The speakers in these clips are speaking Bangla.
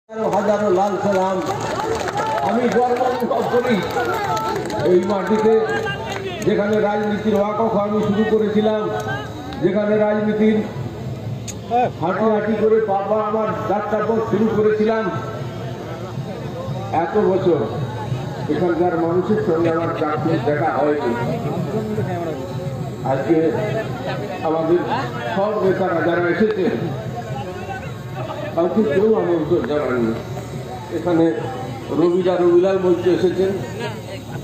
হাজারো লাল সালাম। আমি গর্ব অনুভব করি এই মাটিতে, যেখানে রাজনীতির ওয়াকফ আমি শুরু করেছিলাম, যেখানে রাজনীতির হাঁটি হাঁটি করে বাবা আমার যাত্রা পথ শুরু করেছিলাম। এত বছর এখানকার মানুষের সঙ্গে আমার চাকরি দেখা হয়নি। আজকে আমাদের সব নেতারা যারা এসেছে কাউকে কেউ আমন্ত্রণ জানাননি। এখানে রবিলাল মৈত্র এসেছেন।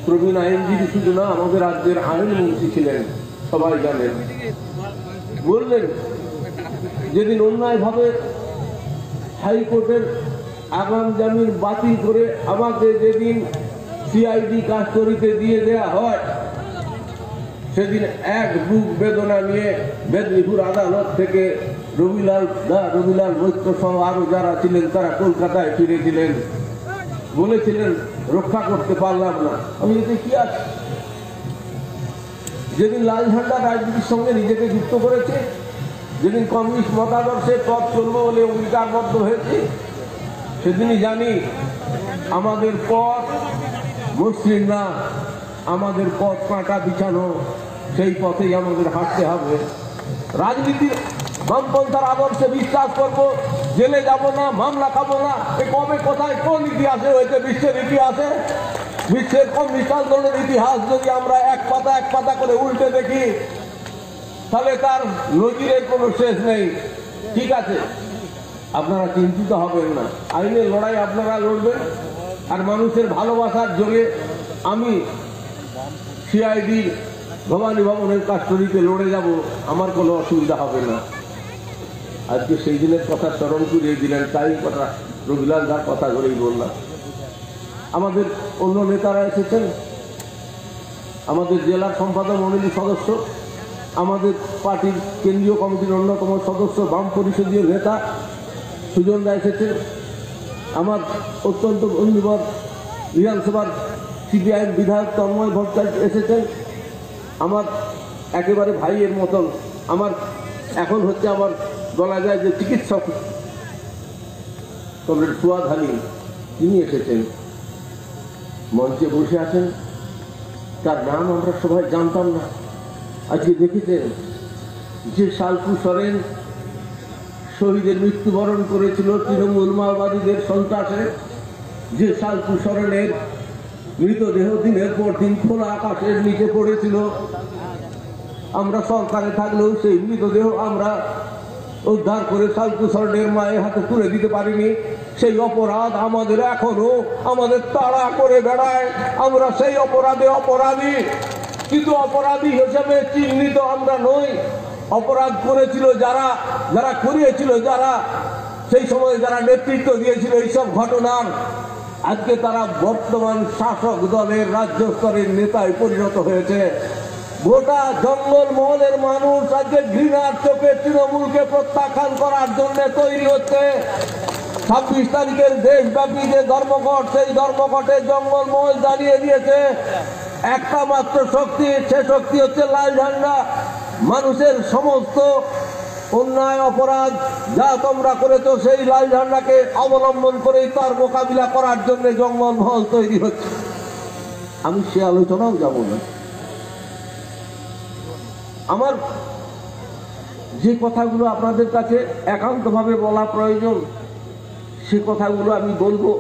প্রবীণ আইনজীবী শুধু না, আমাদের রাজ্যের আইনমন্ত্রী ছিলেন, সবাই জানেন। বললেন যেদিন অন্যায়ভাবে হাইকোর্টের আগাম জামিন বাতিল করে আমাকে যেদিন সিআইডি কাস্টডিতে দিয়ে দেওয়া হয়, সেদিন এক বুক বেদনা নিয়ে মেদিনীপুর আদালত থেকে রবিলাল মৈত্র সহ আরো যারা ছিলেন তারা কলকাতায় ফিরেছিলেন। বলেছিলেন রক্ষা করতে পারলাম না। আমি এতে কি আছে? যেদিন লাল ঝান্ডা রাজনীতির সঙ্গে নিজেকে যুক্ত করেছে, যেদিন কমিউনিস্ট মতাদর্শে পথ চলবো বলে অঙ্গীকারবদ্ধ হয়েছে, সেদিনই জানি আমাদের পথ মসৃণ না, আমাদের পথ কাঁটা বিছানো। সেই পথেই আমাদের হাঁটতে হবে। রাজনীতির বামপন্থার আদর্শে বিশ্বাস করবো, জেলে যাব না, মামলা খাবো না। এ কবে কোথায় কোন ইতিহাসে হয়েছে? বিশ্বের ইতিহাসে, বিশ্বের কমিউনিস্ট আন্দোলনের ইতিহাস যদি আমরা এক পাতা করে উল্টে দেখি, তাহলে তার নজিরের কোনো শেষ নেই। ঠিক আছে, আপনারা চিন্তিত হবেন না। আইনের লড়াই আপনারা লড়বেন, আর মানুষের ভালোবাসার জোরে আমি সিআইডির ভবানী ভবনের কাস্টডিতে লড়ে যাব, আমার কোনো অসুবিধা হবে না। আজকে সেই দিনের কথা স্মরণ করিয়ে দিলেন, তাই কথা রবিলাল দার কথা ধরেই বললাম। আমাদের অন্য নেতারা এসেছেন, আমাদের জেলার সম্পাদক মণ্ডলীর সদস্য, আমাদের পার্টির কেন্দ্রীয় কমিটির অন্যতম সদস্য, বাম পরিষদীয় নেতা সুজন দা এসেছেন, আমার অত্যন্ত বন্ধুবর বিধানসভার সিপিআইএম বিধায়ক তন্ময় ভট্টাচার্য এসেছেন, আমার একেবারে ভাইয়ের মতন, আমার এখন হচ্ছে আমার বলা যায় যে চিকিৎসক কমরেড ফুয়াদ হালিম, তিনি এসেছেন, মঞ্চে বসে আছেন। তার নাম আমরা সবাই জানতাম না। আজকে দেখেছেন যে শালকু সরেন শহীদের মৃত্যুবরণ করেছিল তৃণমূল মাওবাদীদের সন্ত্রাসে, যে শালকু সরেনের মৃতদেহ দিনের পর দিন খোলা আকাশের নিচে পড়েছিল, আমরা সরকারে থাকলেও সেই মৃতদেহ আমরা উদ্ধার করে শালকু সরেনের মায়ের হাতে তুলে দিতে পারিনি। সেই অপরাধ আমাদের এখনো আমাদের তাড়া করে বেড়ায়। আমরা সেই অপরাধে অপরাধী, কিন্তু অপরাধী হিসেবে চিহ্নিত আমরা নই। অপরাধ করেছিল যারা, যারা করিয়েছিল যারা, সেই সময় যারা নেতৃত্ব দিয়েছিল এইসব ঘটনার, আজকে তারা বর্তমান শাসক দলের রাজ্য স্তরের নেতায় পরিণত হয়েছে। গোটা জঙ্গল মহলের মানুষ আজকে ঘৃণার চোখে তৃণমূলকে প্রত্যাখ্যান করার জন্য তৈরি হচ্ছে। 26 তারিখের দেশব্যাপী যে ধর্মঘট, সেই ধর্মঘটে জঙ্গল মহল দাঁড়িয়ে দিয়েছে একটা মাত্র শক্তি, সে শক্তি হচ্ছে লাল ঝান্ডা। মানুষের সমস্ত অন্যায় অপরাধ যা তোমরা করেছো, সেই লাল ঝান্ডাকে অবলম্বন করেই তার মোকাবিলা করার জন্য জঙ্গল মহল তৈরি হচ্ছে। আমি সে আলোচনাও যাব না। আমার যে কথাগুলো আপনাদের কাছে একান্তভাবে বলা প্রয়োজন, সে কথাগুলো আমি বলবো।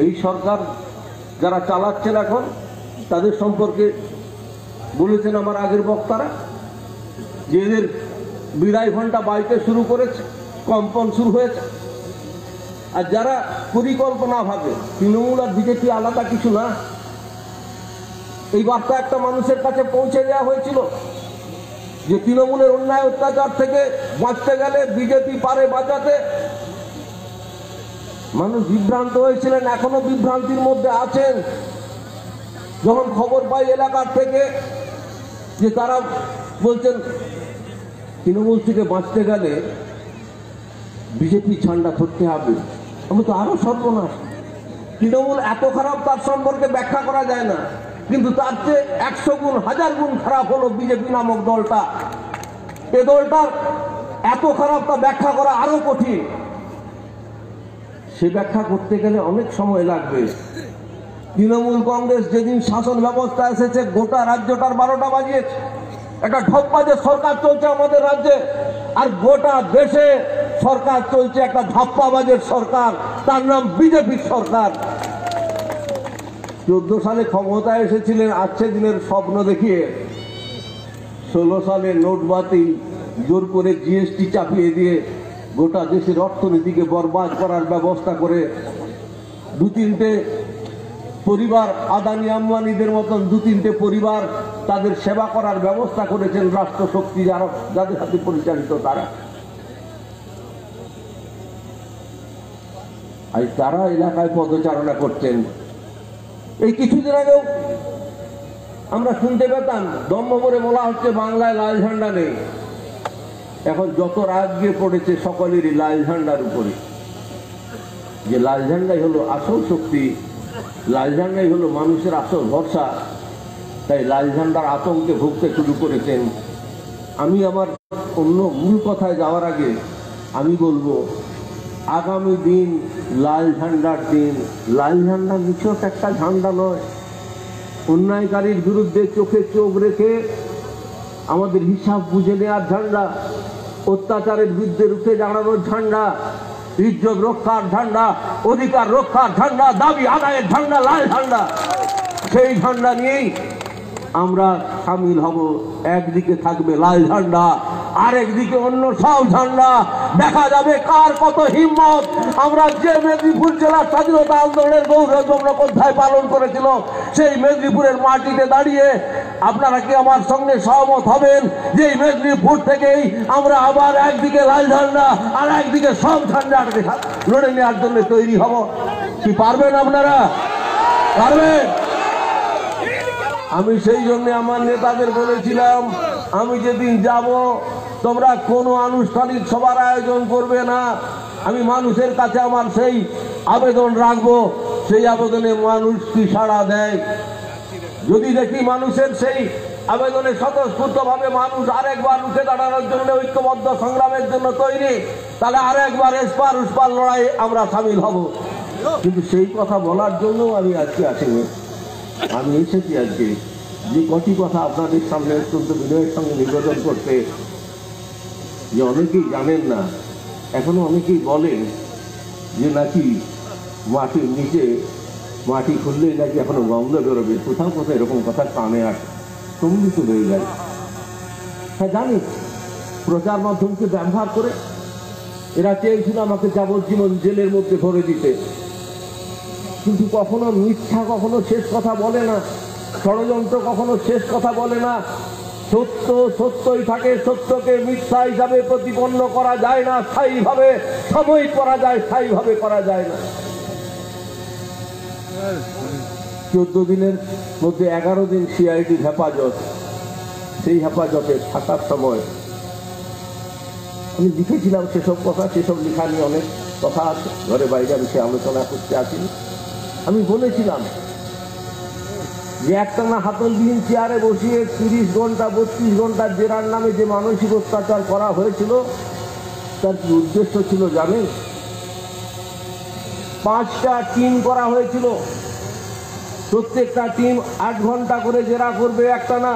এই সরকার যারা চালাচ্ছেন এখন, তাদের সম্পর্কে বলেছেন আমার আগের বক্তারা যে এদের বিদায় ঘন্টা বাড়িতে শুরু করেছে, কম্পন শুরু হয়েছে। আর যারা পরিকল্পনা ভাবে তৃণমূল আর বিজেপি আলাদা কিছু না, এই বার্তা একটা মানুষের কাছে পৌঁছে দেওয়া হয়েছিল যে তৃণমূলের অন্যায় অত্যাচার থেকে বাঁচতে গেলে বিজেপি পারে বাঁচাতে। মানুষ বিভ্রান্ত হয়েছিলেন, এখনো বিভ্রান্তির মধ্যে আছেন। যখন খবর পাই এলাকার থেকে যে তারা বলছেন তৃণমূল থেকে বাঁচতে গেলে বিজেপি ঝান্ডা ধরতে হবে, আমি তো আরো সর্বনাশ। তৃণমূল এত খারাপ তার সম্পর্কে ব্যাখ্যা করা যায় না, কিন্তু তার চেয়ে 100 গুণ 1000 গুণ খারাপ হলো বিজেপি নামক দলটা। এ দলটার এত খারাপ তা ব্যাখ্যা করা আরো কঠিন। সে ব্যাখ্যা করতে গেলে অনেক সময় লাগবে। তৃণমূল কংগ্রেস যেদিন শাসন ব্যবস্থা এসেছে গোটা রাজ্যটার 12টা বাজিয়েছে। একটা ঢপবাজের সরকার চলছে আমাদের রাজ্যে, আর গোটা দেশে সরকার চলছে একটা ধাপ্পাবাজের সরকার, তার নাম বিজেপির সরকার। 14 সালে ক্ষমতায় এসেছিলেন আজকে দিনের স্বপ্ন দেখিয়ে, 16 সালে নোট বাতিল, জোর করে জিএসটি চাপিয়ে দিয়ে গোটা দেশের অর্থনীতিকে বরবাদ করার ব্যবস্থা করে 2-3টে পরিবার, আদানি আম্বানিদের মতন 2-3টে পরিবার তাদের সেবা করার ব্যবস্থা করেছেন রাষ্ট্রশক্তি যাদের হাতে পরিচালিত তারা। আজ তারা এলাকায় পদচারণা করছেন। এই কিছুদিন আগেও আমরা শুনতে পেতাম দম্ভ করে বলা হচ্ছে বাংলায় লাল ঝান্ডা নেই। এখন যত রাত গিয়ে পড়েছে সকলেরই লাল ঝান্ডার উপরে, যে লাল ঝান্ডাই হলো আসল শক্তি, লাল ঝান্ডাই হলো মানুষের আসল ভরসা। তাই লাল ঝান্ডার আতঙ্কে ভুগতে শুরু করেছেন। আমি আমার অন্য মূল কথায় যাওয়ার আগে আমি বলবো, আগামী দিন লাল ঝান্ডার দিন। লাল ঝান্ডা নিছক একটা ঝান্ডা নয়, অন্যায়কারীর বিরুদ্ধে চোখে চোখ রেখে আমাদের হিসাব বুঝে নেওয়ার ঝান্ডা, অত্যাচারের বিরুদ্ধে রুখে দাঁড়ানোর ঝান্ডা, ইজ্জত রক্ষার ঝান্ডা, অধিকার রক্ষার ঝান্ডা, দাবি আদায়ের ঝান্ডা, লাল ঝান্ডা। সেই ঝান্ডা নিয়েই আমরা সামিল হব। একদিকে থাকবে লাল ঝান্ডা, আরেকদিকে অন্য সব ঝান্ডা। দেখা যাবে কার কত হিম্মত। আমরা যে মেদিনীপুর জেলার স্বাধীনতা আন্দোলনের গৌরবপূর্ণ অধ্যায় পালন করেছিল, সেই মেদিনীপুরের মাটিতে দাঁড়িয়ে আপনারা কি আমার সঙ্গে সহমত হবেন যে মেদিনীপুর থেকেই আমরা আবার একদিকে লাল ঝান্ডা আর একদিকে সব ঝান্ডাটাকে লড়ে নেওয়ার জন্য তৈরি হব? কি পারবেন আপনারা? পারবেন? আমি সেই জন্য আমার নেতাদের বলেছিলাম, আমি যেদিন যাব তোমরা কোনো আনুষ্ঠানিক সভার আয়োজন করবে না। আমি মানুষের কাছে আমার সেই আবেদন রাখবো, সেই আবেদনে মানুষ কি সাড়া দেয়। যদি দেখি মানুষের সেই আবেদনে স্বতঃস্ফূর্তভাবে মানুষ আরেকবার উঠে দাঁড়ানোর জন্য, ঐক্যবদ্ধ সংগ্রামের জন্য তৈরি, তাহলে আরেকবার এসপার উসপার লড়াই আমরা সামিল হব। কিন্তু সেই কথা বলার জন্য আমি আজকে আসিনি। আমি এসেছি আজকে যে কটি কথা আপনাদের সামনে অত্যন্ত বিনয়ের সঙ্গে নিবেদন করতে, যে অনেকেই জানেন না, এখনো অনেকেই বলেন যে নাকি মাটির নিচে মাটি খুললেই নাকি এখনো গন্ধ বেরোবে। কোথাও কোথাও এরকম কথা কানে আসে, সম্মিলিত হয়ে যায়। হ্যাঁ জানি, প্রচার মাধ্যমকে ব্যবহার করে এরা চেয়েছিল আমাকে যাবজ্জীবন জেলের মধ্যে ভরে দিতে। কিন্তু কখনো মিথ্যা কখনো শেষ কথা বলে না, ষড়যন্ত্র কখনো শেষ কথা বলে না। সত্য সত্যই থাকে, সত্যকে মিথ্যা হিসাবে প্রতিপন্ন করা যায় না স্থায়ীভাবে। সাময়িক করা যায়, স্থায়ীভাবে করা যায় না। 14 দিনের মধ্যে 11 দিন সিআইডির হেফাজত। সেই হেফাজতে থাকার সময় আমি লিখেছিলাম সেসব কথা, সেসব লেখা নিয়ে অনেক কথা আছে, ঘরে বাইরে আমি সে আলোচনা করতে আসিনি। আমি বলেছিলাম যে একটানা হাতলবিহীন চেয়ারে বসিয়ে 30 ঘন্টা 32 ঘন্টা জেরার নামে যে মানসিক অত্যাচার করা হয়েছিল, তার কি উদ্দেশ্য ছিল জানেন? 5টা টিম করা হয়েছিল। প্রত্যেকটা টিম 8 ঘন্টা করে জেরা করবে একটানা।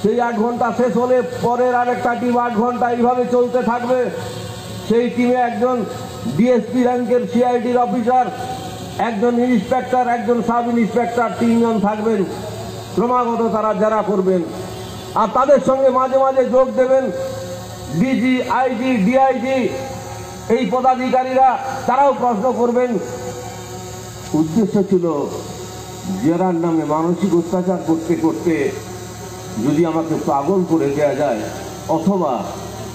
সেই 8 ঘন্টা শেষ হলে পরের আরেকটা টিম 8 ঘন্টা, এইভাবে চলতে থাকবে। সেই টিমে একজন ডিএসপি র্যাঙ্কের সিআইডির অফিসার, একজন ইন্সপেক্টর, একজন সাব ইন্সপেক্টর, 3 জন থাকবেন। ক্রমাগত তারা জেরা করবেন, আর তাদের সঙ্গে মাঝে মাঝে যোগ দেবেন ডিজি, আইজি, ডিআইজি, এই পদাধিকারীরা, তারাও প্রশ্ন করবেন। উদ্দেশ্য ছিল জেরার নামে মানসিক অত্যাচার করতে করতে যদি আমাকে পাগল করে দেওয়া যায়, অথবা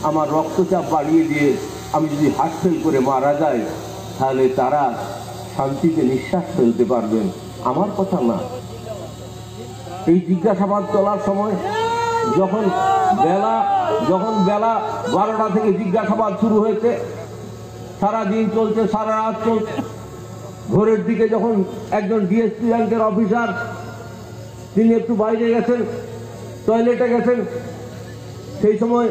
আমার রক্তচাপ বাড়িয়ে দিয়ে আমি যদি হার্ট ফেল করে মারা যাই, তাহলে তারা শান্তিতে নিঃশ্বাস ফেলতে পারবেন। আমার কথা না। এই জিজ্ঞাসাবাদ চলার সময় যখন বেলা 12টা থেকে জিজ্ঞাসাবাদ শুরু হয়েছে, সারাদিন চলছে, সারা রাত চলছে। ভোরের দিকে যখন একজন ডিএসপি র্যাঙ্কের অফিসার, তিনি একটু বাইরে গেছেন, টয়লেটে গেছেন, সেই সময়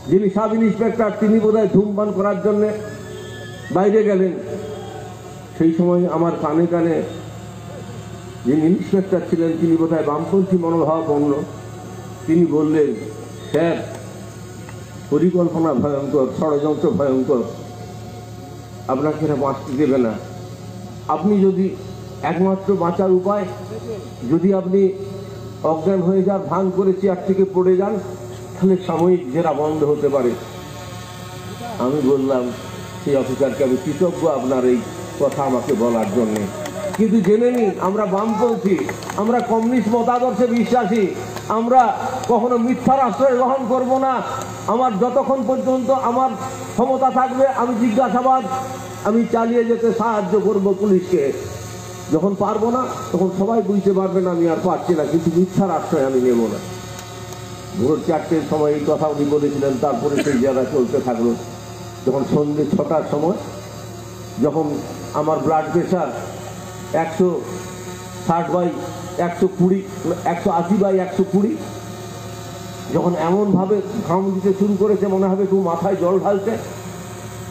যিনি সাব ইন্সপেক্টর তিনি বোধহয় ধূমপান করার জন্যে বাইরে গেলেন। সেই সময় আমার কানে কানে যিনি ইন্সপেক্টর ছিলেন, তিনি বোধহয় বামপন্থী মনোভাবাপন্ন, তিনি বললেন, স্যার, পরিকল্পনা ভয়ঙ্কর, ষড়যন্ত্র ভয়ঙ্কর, আপনাকে এরা বাঁচতে দেবে না। আপনি যদি একমাত্র বাঁচার উপায়, যদি আপনি অজ্ঞান হয়ে যান, ভাঙ করে চেয়ার থেকে পড়ে যান, তাহলে সাময়িক জেরা বন্ধ হতে পারে। আমি বললাম, সেই অফিসারকে আমি কৃতজ্ঞ আপনার এই কথা আমাকে বলার জন্যে, কিন্তু জেনে নিন আমরা বামপন্থী, আমরা কমিউনিস্ট মতাদর্শে বিশ্বাসী, আমরা কখনো মিথ্যার আশ্রয় গ্রহণ করব না। আমার যতক্ষণ পর্যন্ত আমার ক্ষমতা থাকবে আমি জিজ্ঞাসাবাদ আমি চালিয়ে যেতে সাহায্য করব পুলিশকে। যখন পারবো না তখন সবাই বুঝতে পারবেন আমি আর পারছি না, কিন্তু মিথ্যার আশ্রয় আমি নেব না। ভোর 4টের সময় এই কথা উনি বলেছিলেন। তারপরে সেই জায়গা চলতে থাকলো। যখন সন্ধ্যে 6টার সময়, যখন আমার ব্লাড প্রেশার 160/120, 180/120, যখন এমনভাবে ঘাম দিতে শুরু করেছে মনে হবে কেউ মাথায় জল ঢালছে,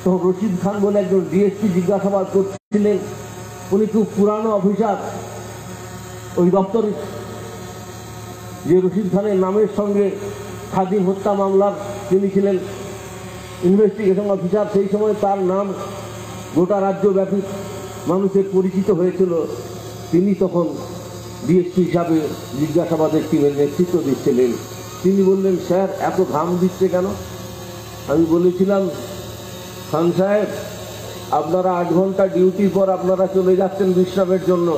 তখন রশিদ খান বলে একজন ডিএসপি জিজ্ঞাসাবাদ করছিলেন। উনি খুব পুরানো অফিসার ওই দপ্তরে, যে রশিদ খানের নামের সঙ্গে খাদিম হত্যা মামলার তিনি ছিলেন ইনভেস্টিগেশন অফিসার। সেই সময় তার নাম গোটা রাজ্যব্যাপী মানুষের পরিচিত হয়েছিল। তিনি তখন ডিএসপি হিসাবে জিজ্ঞাসাবাদের টিমের নেতৃত্ব দিচ্ছিলেন। তিনি বললেন, স্যার, এত ঘাম দিচ্ছে কেন? আমি বলেছিলাম, খান সাহেব, আপনারা 8 ঘন্টা ডিউটির পর আপনারা চলে যাচ্ছেন বিশ্রামের জন্য,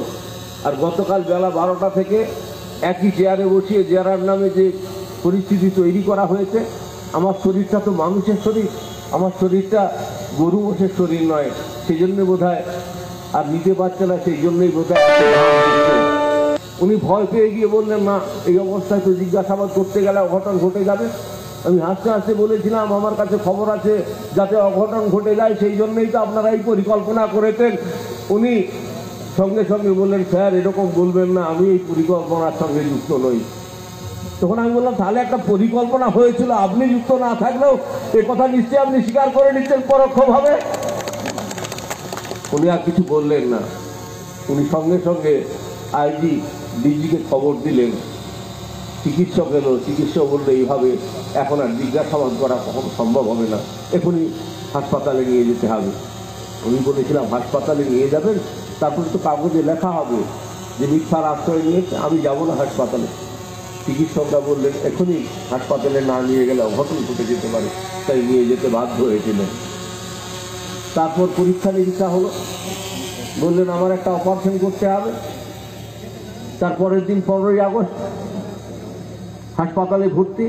আর গতকাল বেলা 12টা থেকে একই চেয়ারে বসিয়ে জেরার নামে যে পরিস্থিতি তৈরি করা হয়েছে, আমার শরীরটা তো মানুষের শরীর, আমার শরীরটা গরু মোষের শরীর নয়, সেই জন্য বোধহয় আর নিতে পারছে না, সেই জন্যই বোধহয়। উনি ভয় পেয়ে গিয়ে বললেন, না, এই অবস্থায় তো জিজ্ঞাসাবাদ করতে গেলে অঘটন ঘটে যাবে। আমি হাসতে হাসতে বলেছিলাম, আমার কাছে খবর আছে যাতে অঘটন ঘটে যায়, সেই জন্যই তো আপনারা এই পরিকল্পনা করেছেন। উনি সঙ্গে সঙ্গে বললেন, স্যার, এরকম বলবেন না, আমি এই পরিকল্পনার সঙ্গে যুক্ত নই। তখন আমি বললাম, তাহলে একটা পরিকল্পনা হয়েছিল, আপনি যুক্ত না থাকলেও এ কথা নিশ্চয়ই আপনি স্বীকার করে নিচ্ছেন পরোক্ষভাবে। উনি আর কিছু বললেন না। উনি সঙ্গে সঙ্গে আইজি ডিজিকে খবর দিলেন। চিকিৎসক এলো, চিকিৎসক বললে, এইভাবে এখন আর জিজ্ঞাসাবাদ করা কখনো সম্ভব হবে না, এখনই হাসপাতালে নিয়ে যেতে হবে। আমি বলেছিলাম, হাসপাতালে নিয়ে যাবেন, তারপরে তো কাগজে লেখা হবে যে মিথ্যার আশ্রয় নিয়েছে, আমি যাব না হাসপাতালে। চিকিৎসকরা বললেন, এখনই হাসপাতালে না নিয়ে গেলে অঘটন ঘটে যেতে পারে, তাই নিয়ে যেতে বাধ্য হয়েছিলেন। তারপর পরীক্ষা নিরীক্ষা হলো, বললেন আমার একটা অপারেশন করতে হবে। তারপরের দিন 15ই আগস্ট হাসপাতালে ভর্তি,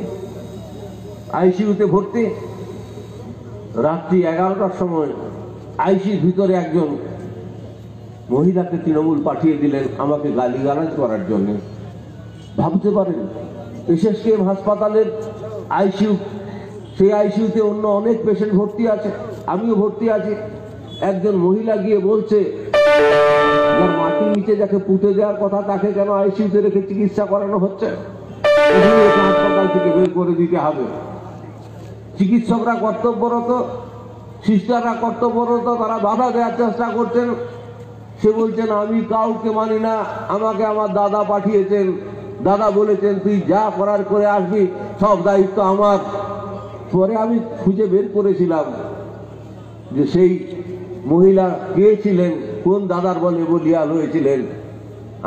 আইসিইউতে ভর্তি। রাত্রি 11টার সময় আইসিইউর ভিতরে একজন মহিলাকে তৃণমূল পাঠিয়ে দিলেন আমাকে গালিগালাজ করার জন্য। ভাবতে পারেন, এসএসকেএম হাসপাতালের আইসিইউ, সেই আইসিইউতে অন্য অনেক পেশেন্ট ভর্তি আছে, আমিও ভর্তি আছি। একজন মহিলা গিয়ে বলছে, যার মাটির নিচে যাকে পুঁতে দেওয়ার কথা তাকে কেন আইসিইউতে রেখে চিকিৎসা করানো হচ্ছে, হাসপাতাল থেকে বের করে দিতে হবে। চিকিৎসকরা কর্তব্যরত, সিস্টাররা কর্তব্যরত, তারা বাধা দেওয়ার চেষ্টা করছেন। সে বলছেন, আমি কাউকে মানি না, আমাকে আমার দাদা পাঠিয়েছেন, দাদা বলেছেন তুই যা করার করে আসবি, সব দায়িত্ব আমার। পরে আমি খুঁজে বের করেছিলাম যে সেই মহিলা কে ছিলেন, কোন দাদার বলে বলিয়াল হয়েছিলেন।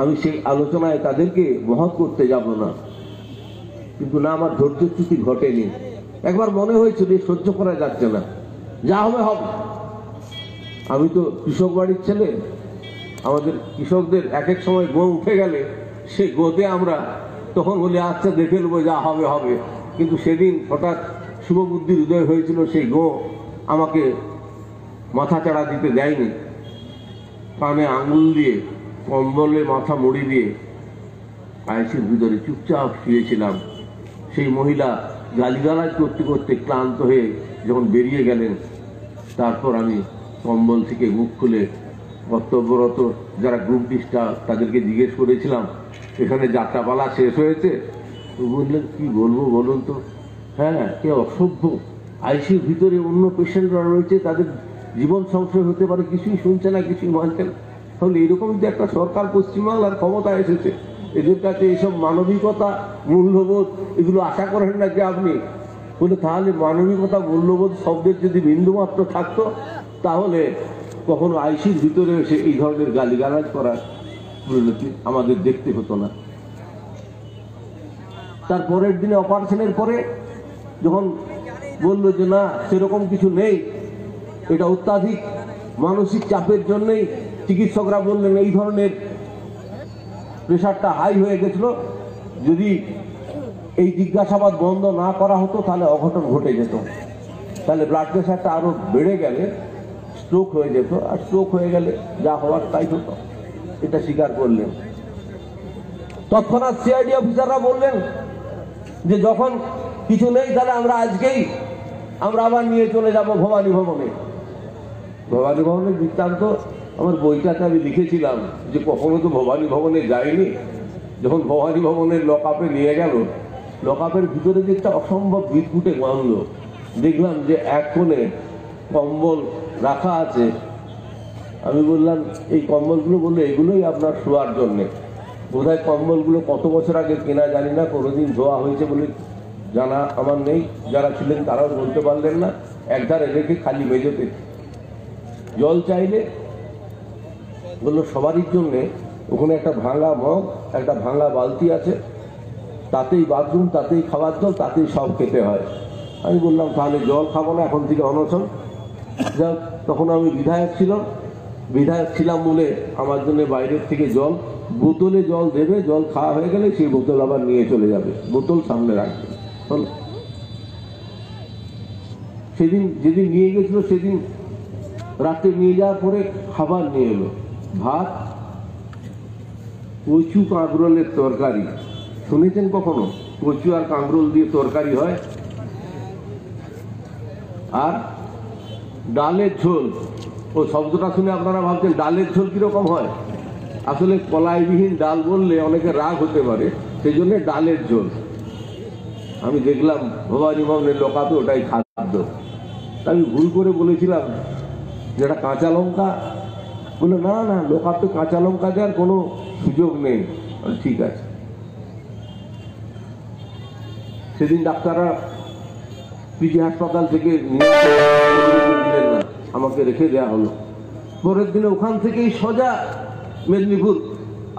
আমি সেই আলোচনায় তাদেরকে মহৎ করতে যাব না, কিন্তু না, আমার ধৈর্যচ্যুতি ঘটেনি। একবার মনে হয়েছিল সহ্য করা যাচ্ছে না, যা হবে হবে। আমি তো কৃষক বাড়ির ছেলে, আমাদের কৃষকদের এক এক সময় গো উঠে গেলে সেই গোতে আমরা তখন বলি, আচ্ছা দেখে নেবো, যা হবে হবে। কিন্তু সেদিন হঠাৎ শুভবুদ্ধির উদয় হয়েছিল, সেই গো আমাকে মাথা চাড়া দিতে দেয়নি। কানে আঙুল দিয়ে, কম্বলে মাথা মুড়ি দিয়ে আইসির ভিতরে চুপচাপ শুয়েছিলাম। সেই মহিলা গালিগালাজ করতে করতে ক্লান্ত হয়ে যখন বেরিয়ে গেলেন, তারপর আমি কম্বল থেকে মুখ খুলে কর্তব্যরত যারা গ্রুপ ডিস্টা তাদেরকে জিজ্ঞেস করেছিলাম, এখানে যাত্রাপালা শেষ হয়েছে? বললেন, কি বলবো বলুন তো। হ্যাঁ, কে অসভ্য, আইসিইউর ভিতরে অন্য পেশেন্টরা রয়েছে, তাদের জীবন সংশয় হতে পারে, কিছুই শুনছে না, কিছুই মানছে না। তাহলে এরকম যে একটা সরকার পশ্চিমবাংলার ক্ষমতায় এসেছে, এদের কাছে এইসব মানবিকতা, মূল্যবোধ এগুলো আশা করেন না যে আপনি বলে, তাহলে মানবিকতা, মূল্যবোধ শব্দের যদি বিন্দুমাত্র থাকতো, তাহলে কখনো আইসির ভিতরে এসে এই ধরনের গালিগালাজ করার পরিণতি আমাদের দেখতে হতো না। তার পরের দিনে অপারেশনের পরে যখন বললো যে না, সেরকম কিছু নেই, এটা অত্যাধিক মানসিক চাপের জন্যই, চিকিৎসকরা বললেন এই ধরনের প্রেশারটা হাই হয়ে গেছিল, যদি এই জিজ্ঞাসাবাদ বন্ধ না করা হতো তাহলে অঘটন ঘটে যেত, তাহলে ব্লাড প্রেশারটা আরো বেড়ে গেলে স্ট্রোক হয়ে যেত, আর স্ট্রোক হয়ে গেলে যা হওয়ার তাই হতো। এটা স্বীকার করলেন। তৎক্ষণাৎ সিআইডি অফিসাররা বললেন যে যখন কিছু নেই তাহলে আমরা আজকেই আবার নিয়ে চলে যাব ভবানী ভবনে। ভবানী ভবনের বৃত্তান্ত আমার বইটাতে আমি লিখেছিলাম যে কখনো তো ভবানী ভবনে যাইনি। যখন ভবানী ভবনের লকআপে নিয়ে গেল, লকআপের ভিতরে যে একটা অসম্ভব বিদঘুটে গন্ধ, দেখলাম যে এক কোণে কম্বল রাখা আছে। আমি বললাম এই কম্বলগুলো, বললে এগুলোই আপনার শোয়ার জন্যে। বোধহয় কম্বলগুলো কত বছর আগে কেনা জানি না, কোনোদিন ধোয়া হয়েছে বলে জানা আমার নেই, যারা ছিলেন তারাও বলতে পারলেন না। একধারে রেখে খালি মেঝেতে। জল চাইলে বললো সবারই জন্যে ওখানে একটা ভাঙা মগ, একটা ভাঙা বালতি আছে, তাতেই বাথরুম, তাতেই খাবার জল, তাতেই সব খেতে হয়। আমি বললাম তাহলে জল খাবো না, এখন থেকে অনশন। যাক, তখন আমি বিধায়ক ছিলাম বলে আমার জন্য বাইরের থেকে জল, বোতলে জল দেবে, জল খাওয়া হয়ে গেলে সেই বোতল আবার নিয়ে চলে যাবে, বোতল সামনে রাখবে। সেদিন যেদিন নিয়ে গেছিল, সেদিন রাতে নিয়ে যাওয়ার পরে খাবার নিয়ে এলো, ভাত, কচু কাঁকরোলের তরকারি। শুনেছেন কখনো কচু আর কাঁকরোল দিয়ে তরকারি হয়? আর ডালের ঝোল। ও শব্দটা শুনে আপনারা ভাবছেন ডালের ঝোল কিরকম হয়। আসলে কলাইবিহীন ডাল বললে অনেকে রাগ হতে পারে, সেই জন্য ডালের ঝোল। আমি দেখলাম ভবানী ভবনের লকআপে ওটাই খাদ্য। আমি ভুল করে বলেছিলাম যেটা কাঁচা লঙ্কা, বলে না না, লকআপে কাঁচা লঙ্কা দেওয়ার কোনো সুযোগ নেই। ঠিক আছে। সেদিন ডাক্তাররা পিজি হাসপাতাল থেকে নিয়ে দিলেন না, আমাকে রেখে দেওয়া হলো। পরের দিনে ওখান থেকেই সোজা মেদিনীপুর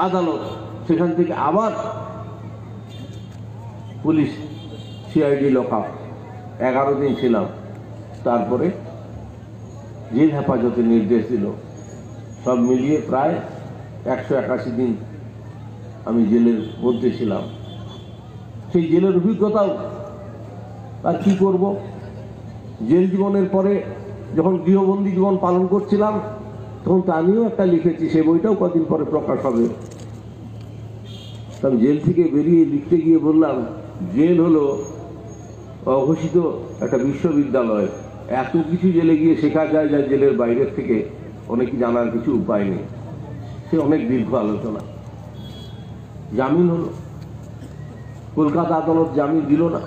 আদালত, সেখান থেকে আবার পুলিশ সিআইডি লকআপ, 11 দিন ছিলাম। তারপরে জেল হেফাজতের নির্দেশ দিল। সব মিলিয়ে প্রায় 181 দিন আমি জেলের মধ্যে ছিলাম। সেই জেলের অভিজ্ঞতাও আর কি করব, জেল জীবনের পরে যখন গৃহবন্দী জীবন পালন করছিলাম, তখন তো আমিও একটা লিখেছি, সে বইটাও কদিন পরে প্রকাশ হবে। আমি জেল থেকে বেরিয়ে লিখতে গিয়ে বললাম, জেল হলো অঘোষিত একটা বিশ্ববিদ্যালয়। এত কিছু জেলে গিয়ে শেখা যায় যা জেলের বাইরের থেকে অনেক জানার কিছু উপায় নেই। সে অনেক দীর্ঘ আলোচনা। জামিন হলো, কলকাতা আদালত জামিন দিল না।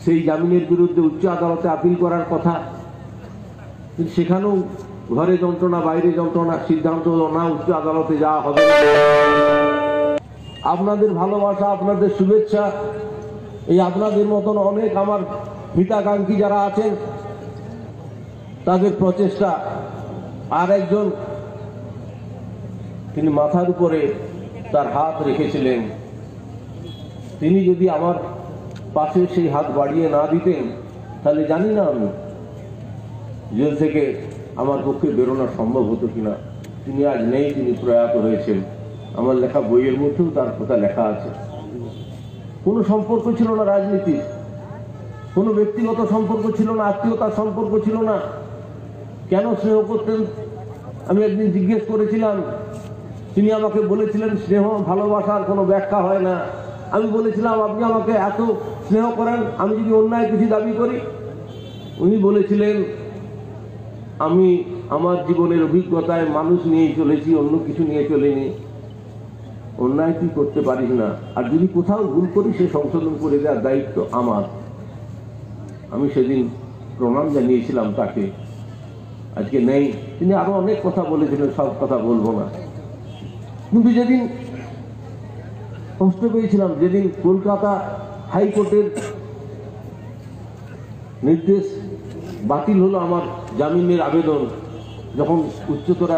সেই জামিনের বিরুদ্ধে উচ্চ আদালতে আপিল করার কথা, কিন্তু সেখানেও ঘরে যন্ত্রণা, বাইরে যন্ত্রণা, সিদ্ধান্ত হলো না, উচ্চ আদালতে যাওয়া হবে না। আপনাদের ভালোবাসা, আপনাদের শুভেচ্ছা, এই আপনাদের মতন অনেক আমার হিতাকাঙ্ক্ষী যারা আছেন, তাদের প্রচেষ্টা। আর একজন, তিনি মাথার উপরে তার হাত রেখেছিলেন, তিনি যদি আমার পাশে সেই হাত বাড়িয়ে না দিতেন, তাহলে জানি না আমি জেল থেকে আমার পক্ষে বেরোনো সম্ভব হতো কিনা। তিনি আজ নেই, তিনি প্রয়াত হয়েছেন। আমার লেখা বইয়ের মধ্যেও তার কথা লেখা আছে। কোনো সম্পর্ক ছিল না রাজনীতির, কোনো ব্যক্তিগত সম্পর্ক ছিল না, আত্মীয়তার সম্পর্ক ছিল না। কেন স্নেহ করতেন আমি একদিন জিজ্ঞেস করেছিলাম। তিনি আমাকে বলেছিলেন, স্নেহ ভালোবাসার কোনো ব্যাখ্যা হয় না। আমি বলেছিলাম, আপনি আমাকে এত স্নেহ করেন, আমি যদি অন্যায় কিছু দাবি করি? উনি বলেছিলেন, আমি আমার জীবনের অভিজ্ঞতায় মানুষ নিয়ে চলেছি, অন্য কিছু নিয়ে চলিনি। অন্যায় তুই করতে পারিস না, আর যদি কোথাও ভুল করি সে সংশোধন করে দেওয়ার দায়িত্ব আমার। আমি সেদিন প্রণাম জানিয়েছিলাম তাকে। আজকে নেই। তিনি আরো অনেক কথা বলেছিলেন, সব কথা বলবো না। কিন্তু যেদিন কষ্ট পেয়েছিলাম, যেদিন কলকাতা হাইকোর্টের নির্দেশ বাতিল হলো আমার জামিনের আবেদন, যখন উচ্চতর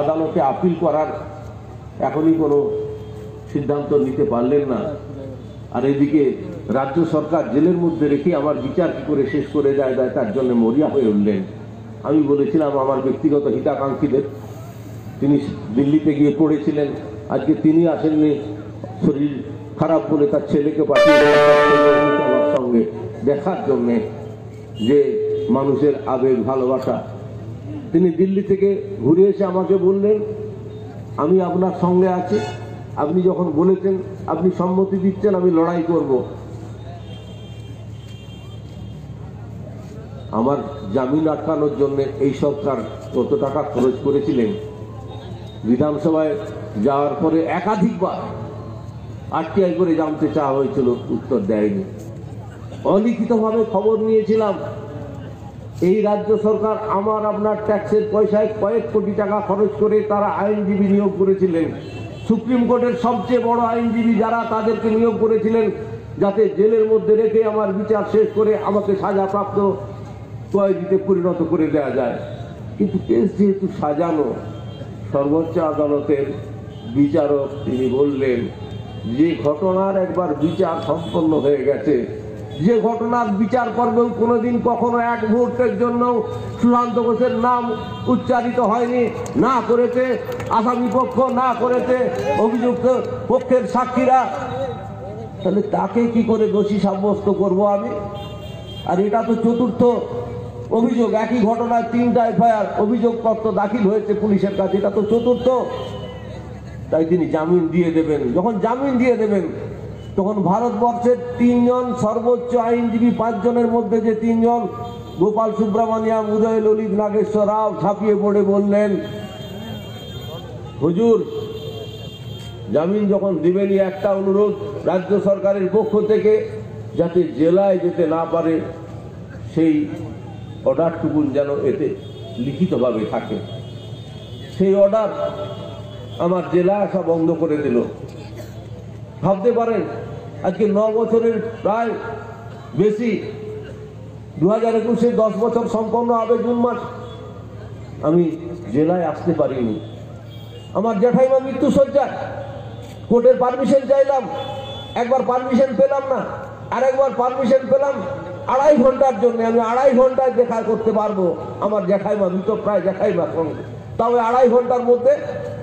আদালতে আপিল করার এখনই কোনো সিদ্ধান্ত নিতে পারলেন না, আর এদিকে রাজ্য সরকার জেলের মধ্যে রেখে আমার বিচার কি করে শেষ করে দেয় তার জন্য মরিয়া হয়ে উঠলেন। আমি বলেছিলাম আমার ব্যক্তিগত হিতাকাঙ্ক্ষীদের, তিনি দিল্লিতে গিয়ে পড়েছিলেন, আজকে তিনি আসেননি, শরীর খারাপ বলে তার ছেলেকে পাঠিয়ে আমার সঙ্গে দেখার জন্যে, যে মানুষের আবেগ ভালোবাসা। তিনি দিল্লি থেকে ঘুরে এসে আমাকে বললেন, আমি আপনার সঙ্গে আছি, আপনি যখন বলেছেন, আপনি সম্মতি দিচ্ছেন, আমি লড়াই করব। আমার জামিন আটকানোর জন্য এই সরকার কত টাকা খরচ করেছিলেন। বিধানসভায় যাওয়ার পরে একাধিকবার আরটিআই করে জানতে চাওয়া হয়েছিল, উত্তর দেয়নি। অলিখিতভাবে খবর নিয়েছিলাম, এই রাজ্য সরকার আমার আপনার ট্যাক্সের পয়সায় কয়েক কোটি টাকা খরচ করে তারা আইনজীবী নিয়োগ করেছিলেন। সুপ্রিম কোর্টের সবচেয়ে বড় আইনজীবী যারা, তাদেরকে নিয়োগ করেছিলেন যাতে জেলের মধ্যে রেখে আমার বিচার শেষ করে আমাকে সাজাপ্রাপ্ত কয়েদিতে পরিণত করে দেওয়া যায়। কিন্তু কেস যেহেতু সাজানো, সর্বোচ্চ আদালতের বিচারক তিনি বললেন, যে ঘটনার একবার বিচার সম্পন্ন হয়ে গেছে, যে ঘটনার বিচার করবেও কোনোদিন কখনো এক মুহূর্তের জন্য সুশান্ত ঘোষের নাম উচ্চারিত হয়নি, না করেছে আসামি পক্ষ, না করেছে অভিযুক্ত পক্ষের সাক্ষীরা, তাহলে তাকে কি করে দোষী সাব্যস্ত করব আমি? আর এটা তো চতুর্থ অভিযোগ, একই ঘটনায় 3টা এফআইআর অভিযোগপত্র দাখিল হয়েছে পুলিশের কাছে, এটা তো চতুর্থ। তাই তিনি জামিন দিয়ে দেবেন। যখন জামিন দিয়ে দেবেন, তখন ভারতবর্ষের 3 জন সর্বোচ্চ আইনজীবী, 5 জনের মধ্যে যে 3 জন, গোপাল সুব্রমণিয়াম, উদয় ললিত, নাগেশ্বর রাও, ঝাঁপিয়ে পড়ে বললেন, হুজুর জামিন যখন দিবেনই, একটা অনুরোধ রাজ্য সরকারের পক্ষ থেকে, যাতে জেলায় যেতে না পারে সেই অর্ডারটুকুন যেন এতে লিখিতভাবে থাকে। সেই অর্ডার আমার জেলা আসা বন্ধ করে দিল। ভাবতে পারেন, আজকে 9 বছরের প্রায় বেশি, 2021-এ 10 বছর সম্পন্ন হবে জুন মাস, আমি জেলায় আসতে পারিনি। আমার জ্যাঠাইমা মৃত্যুশয্যায়, কোর্টের পারমিশন চাইলাম, একবার পারমিশন পেলাম না, আর একবার পারমিশন পেলাম 2.5 ঘন্টার জন্য। আমি 2.5 ঘন্টায় দেখা করতে পারবো আমার জ্যাঠাইমা, মৃত প্রায় জ্যাঠাইমার সঙ্গে। তবে 2.5 ঘন্টার মধ্যে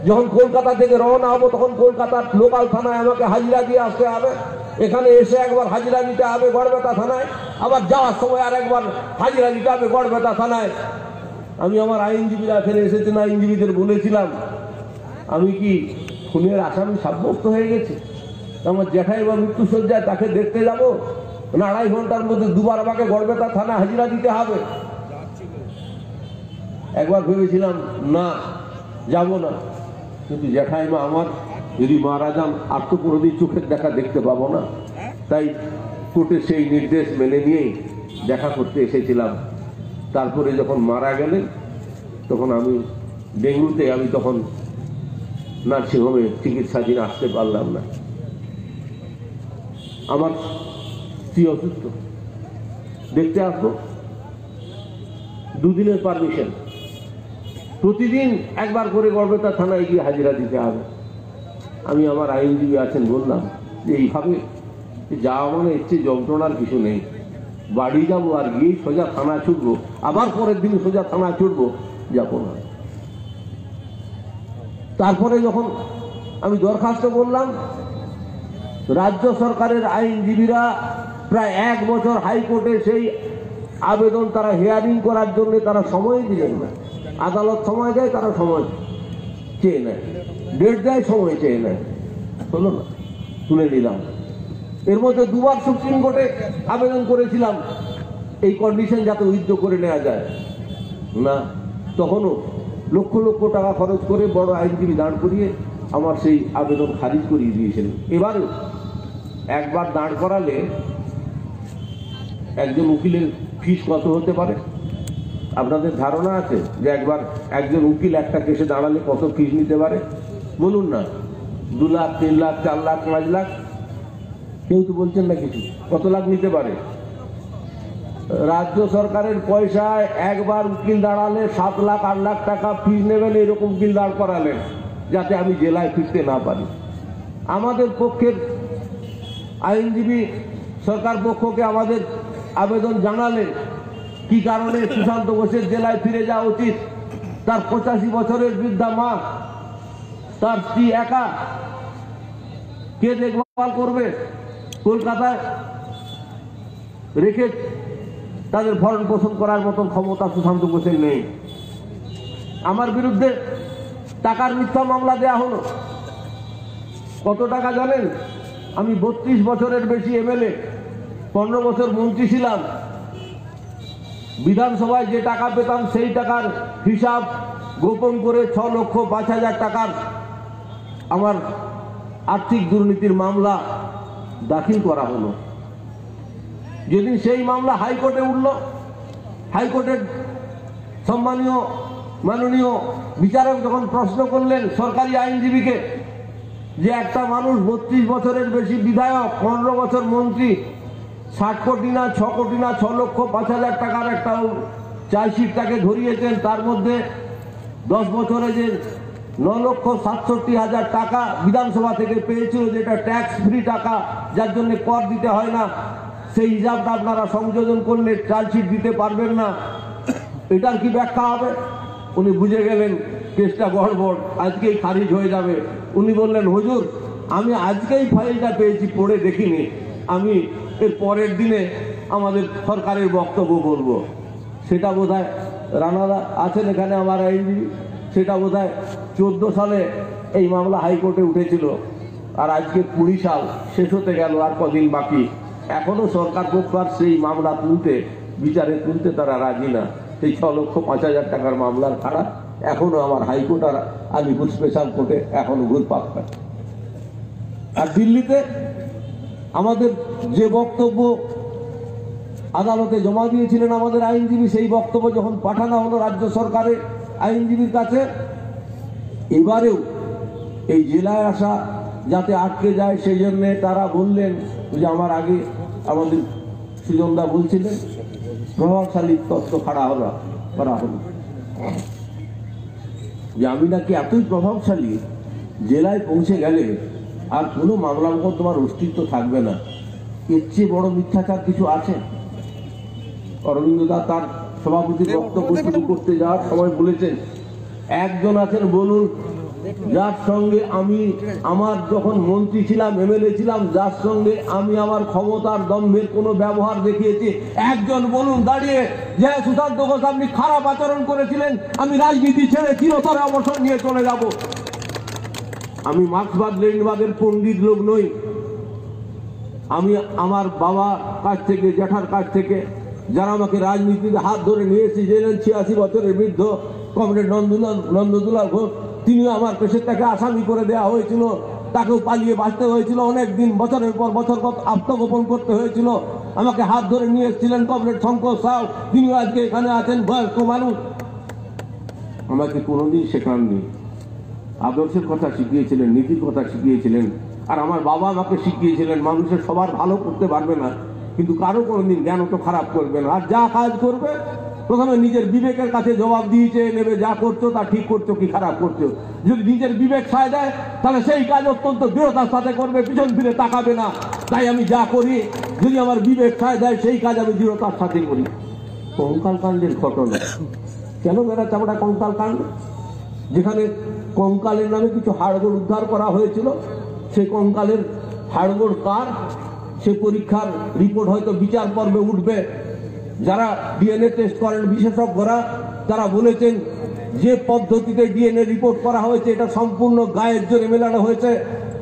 যখন কলকাতা থেকে রওনা হবো, তখন কলকাতার লোকাল থানায় আমাকে হাজিরা দিয়ে আসতে হবে। এখানে এসে একবার হাজিরা নিতে হবে গড়বেতা থানায়, আবার যাওয়ার সময় আর একবার হাজিরা নিতে হবে গড়বেতা থানায়। আমি আমার আইনজীবীরা এখানে এসেছেন, আইনজীবীদের বলেছিলাম, আমি কি খুনের আসামি সাব্যস্ত হয়ে গেছে? আমার জ্যাঠাইমা মৃত্যুশয্যায়, তাকে দেখতে যাব না 2.5 ঘন্টার মধ্যে দুবার আমাকে গড়বেতা থানায় হাজিরা দিতে হবে? একবার ভেবেছিলাম না, যাব না, কিন্তু জ্যাঠাইমা আমার যদি মারা যান, আর তো কোনোদিন চোখের দেখা দেখতে পাবো না। তাই কোর্টের সেই নির্দেশ মেনে নিয়েই দেখা করতে এসেছিলাম। তারপরে যখন মারা গেলেন, তখন আমি ডেঙ্গুতে, আমি তখন নার্সিংহোমে চিকিৎসাধীন, আসতে পারলাম না। আমার স্ত্রী অসুস্থ, দেখতে আসবো, 2 দিনের পারমিশন, প্রতিদিন একবার করে গড়বেতা থানায় গিয়ে হাজিরা দিতে হবে। আমি আমার আইনজীবী আছেন বললাম যে এইভাবে যাওয়া মানে এর চেয়ে যন্ত্রণার কিছু নেই, বাড়ি যাবো আর গিয়ে সোজা থানা ছুটবো, আবার পরের দিন সোজা থানা ছুটবো, যাবো না। তারপরে যখন আমি দরখাস্ত করলাম, রাজ্য সরকারের আইনজীবীরা প্রায় 1 বছর হাইকোর্টে সেই আবেদন তারা হিয়ারিং করার জন্য তারা সময় দিলেন না। আদালত সময় দেয়, তারা সময় চেয়ে নেয়, ডেট দেয়, সময় চেয়ে নেয়, হলো না, তুলে নিলাম। এর মধ্যে 2 বার সুপ্রিম কোর্টে আবেদন করেছিলাম এই কন্ডিশন যাতে উইথড্র করে নেওয়া যায় না, তখনও লক্ষ লক্ষ টাকা খরচ করে বড় আইনজীবী দাঁড় করিয়ে আমার সেই আবেদন খারিজ করিয়ে দিয়েছিলেন। এবারেও একবার দাঁড় করালে একজন উকিলের ফিস কত হতে পারে? আপনাদের ধারণা আছে যে একজন উকিল একটা কেসে দাঁড়ালে কত ফিস নিতে পারে? বলুন না, 2 লাখ, 3 লাখ, 4 লাখ, 5 লাখ? কেউ তো বলছেন না কিছু। কত লাখ নিতে পারে? রাজ্য সরকারের পয়সায় একবার উকিল দাঁড়ালে 7 লাখ 8 লাখ টাকা ফিস নেবেন, এরকম উকিল দাঁড় করালেন যাতে আমি জেলায় ফিরতে না পারি। আমাদের পক্ষের আইনজীবী সরকার পক্ষকে আমাদের আবেদন জানালেন কি কারণে সুশান্ত ঘোষের জেলায় ফিরে যাওয়া উচিত। তার 85 বছরের বৃদ্ধা মা, তার স্ত্রী একা, কে দেখভাল করবে? কলকাতায় রেখে তাদের ভরণ পোষণ করার মতন ক্ষমতা সুশান্ত ঘোষের নেই। আমার বিরুদ্ধে টাকার মিথ্যা মামলা দেয়া হলো। কত টাকা জানেন? আমি 32 বছরের বেশি এমএলএ, 15 বছর মন্ত্রী ছিলাম। বিধানসভায় যে টাকা পেতাম সেই টাকার হিসাব গোপন করে 6,05,000 টাকার আমার আর্থিক দুর্নীতির মামলা দাখিল করা হলো। যেদিন সেই মামলা হাইকোর্টে উঠল, হাইকোর্টের সম্মানীয় মাননীয় বিচারক যখন প্রশ্ন করলেন সরকারি আইনজীবীকে যে একটা মানুষ 32 বছরের বেশি বিধায়ক, 15 বছর মন্ত্রী, 60 কোটি না 6 কোটি না 6,05,000 টাকার একটা চার্জশিট তাকে ধরিয়েছেন, তার মধ্যে 10 বছরে যে 9,67,000 টাকা বিধানসভা থেকে পেয়েছিল, যেটা ট্যাক্স ফ্রি টাকা, যার জন্য কর দিতে হয় না, সেই হিসাবটা আপনারা সংযোজন করলে চার্জশিট দিতে পারবেন না। এটার কি ব্যাখ্যা হবে? উনি বুঝে গেলেন কেসটা গড়বড়, আজকেই খারিজ হয়ে যাবে। উনি বললেন, হুজুর আমি আজকেই ফাইলটা পেয়েছি, পড়ে দেখিনি, আমি এর পরের দিনে আমাদের সরকারের বক্তব্য বলবো। সেটা বোধহয় রানাদা আছেন এখানে আমার আইনজীবী, সেটা বোধহয় 14 সালে এই মামলা হাইকোর্টে উঠেছিল, আর আজকে 20 সাল শেষ হতে গেল, আর কদিন বাকি। এখনো সরকার পক্ষ আর সেই মামলা তুলতে, বিচারে তুলতে তারা রাজি না। সেই 6,05,000 টাকার মামলার খাড়া এখনো আমার হাইকোর্ট আর আলিপুর স্পেশাল কোর্টে এখনো ঘুরপাক খাচ্ছে। আর দিল্লিতে আমাদের যে বক্তব্য আদালতে জমা দিয়েছিলেন আমাদের আইনজীবী, সেই বক্তব্য যখন পাঠানো হলো রাজ্য সরকারের আইনজীবীর কাছে, এবারেও এই জেলায় আসা যাতে আটকে যায় সেই জন্যে তারা বললেন যে আমার আগে আমাদের সুজনদা বলছিলেন প্রভাবশালী তথ্য করা হলো যে আমি নাকি এতই প্রভাবশালী, জেলায় পৌঁছে গেলে আর কোনো মামলা মোকদ্দমার অস্তিত্ব থাকবে না। এর চেয়ে বড় মিথ্যাচার কিছু আছে? অরবিন্দ দা তার সভাপতির বক্তব্য শুরু করতে যাওয়ার সময় বলেছেন, একজন আছেন বলুন যার সঙ্গে আমি আমার যখন মন্ত্রী ছিলাম, এমএলএ ছিলাম, যার সঙ্গে আমি আমার ক্ষমতার দম্ভের কোনো ব্যবহার দেখিয়েছি? একজন বলুন দাঁড়িয়ে যে সুশান্ত ঘোষ আপনি খারাপ আচরণ করেছিলেন, আমি রাজনীতি ছেড়ে চিরতরে অবসর নিয়ে চলে যাব। আমি মার্ক্সবাদ লেনিনবাদের পণ্ডিত লোক নই। আমি আমার বাবার কাছ থেকে, জ্যাঠার কাছ থেকে, যারা আমাকে রাজনীতিতে হাত ধরে নিয়ে এসেছিলেন, 86 বছরের বৃদ্ধ কমরেড নন্দদুলাল ঘোষ, তিনিও আমার পেশাটাকে আসামি করে দেওয়া হয়েছিল, তাকেও পালিয়ে বাঁচতে হয়েছিল অনেক দিন, বছরের পর বছর আত্মগোপন করতে হয়েছিল। আমাকে হাত ধরে নিয়ে এসেছিলেন কমরেড শঙ্কর সাউ, তিনিও আজকে এখানে আছেন, বয়স্ক মানুষ। আমাকে কোনোদিন শেখাননি, আদর্শের কথা শিখিয়েছিলেন, নীতির কথা শিখিয়েছিলেন। আর আমার বাবা আমাকে শিখিয়েছিলেন মানুষের সবার ভালো করতে পারবে না, কিন্তু কারো কোনোদিন জ্ঞান তো খারাপ করবে না। আর যা কাজ করবে প্রথমে নিজের বিবেকের কাছে জবাব দিয়েছে নেবে, যা করছো তা ঠিক করছো কি খারাপ করছো। যদি নিজের বিবেক সায় দেয় তাহলে সেই কাজ অত্যন্ত দৃঢ়তার সাথে করবে, পিছন ফিরে তাকাবে না। তাই আমি যা করি, যদি আমার বিবেক সায় দেয় সেই কাজ আমি দৃঢ়তার সাথে করি। কঙ্কাল কাণ্ডের ঘটনা কেন বেড়াচ্ছে? আমরা কঙ্কাল কাণ্ড, যেখানে কঙ্কালের নামে কিছু হাড়গোড় উদ্ধার করা হয়েছিল, সেই কঙ্কালের হাড়গোড় কার, সে পরীক্ষার রিপোর্ট হয়তো বিচার পর্বে উঠবে। যারা ডিএনএ টেস্ট করেন বিশেষজ্ঞরা, তারা বলেছেন যে পদ্ধতিতে ডিএনএ রিপোর্ট করা হয়েছে এটা সম্পূর্ণ গায়ের জোরে মেলানো হয়েছে।